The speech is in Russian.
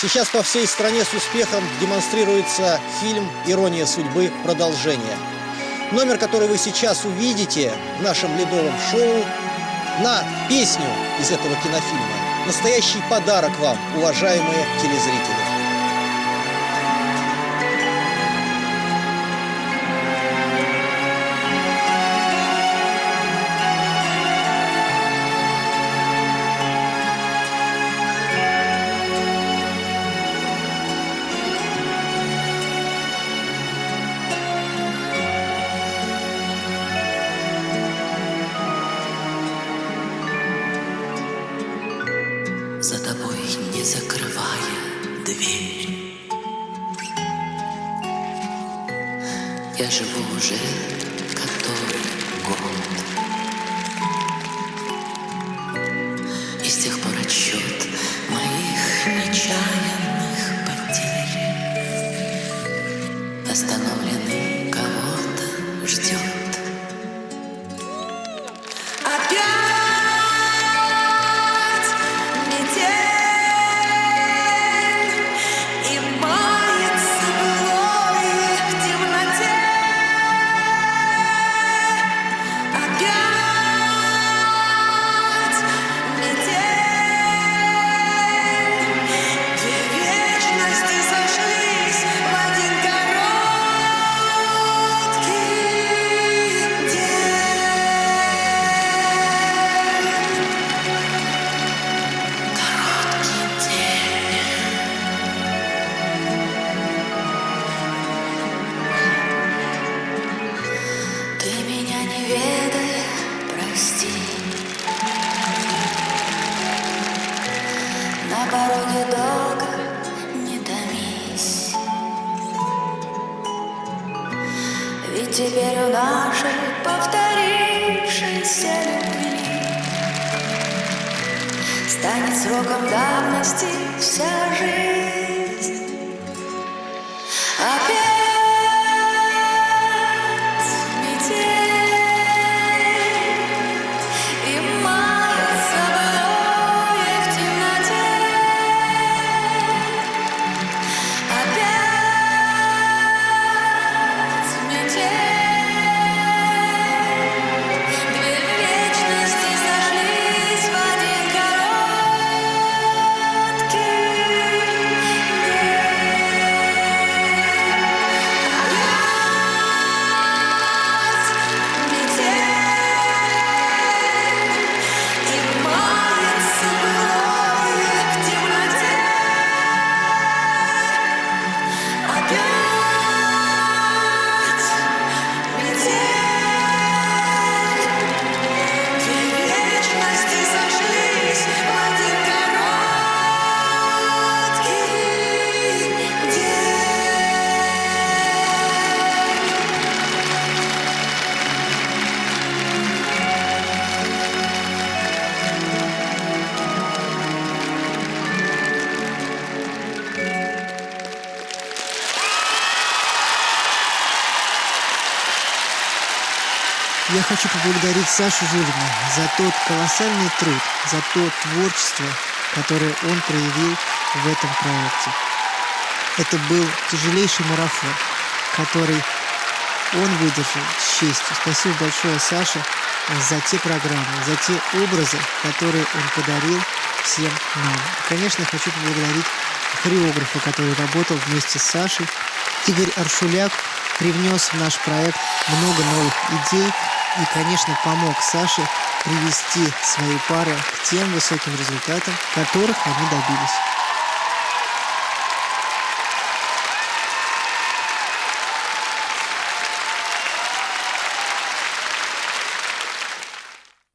Сейчас по всей стране с успехом демонстрируется фильм «Ирония судьбы. Продолжение». Номер, который вы сейчас увидите в нашем ледовом шоу, на песню из этого кинофильма. Настоящий подарок вам, уважаемые телезрители. За тобой не закрывая дверь, я живу уже который год, и с тех пор отсчет моих нечаянных потерь остановленный кого-то ждет. На пороге долго не томись, ведь теперь у нашей повторившейся любви станет сроком давности вся жизнь. Опять Я хочу поблагодарить Сашу Жилина за тот колоссальный труд, за то творчество, которое он проявил в этом проекте. Это был тяжелейший марафон, который он выдержал с честью. Спасибо большое, Саше, за те программы, за те образы, которые он подарил всем нам. И, конечно, хочу поблагодарить хореографа, который работал вместе с Сашей. Игорь Аршуляк привнес в наш проект много новых идей и, конечно, помог Саше привести свои пары к тем высоким результатам, которых они добились.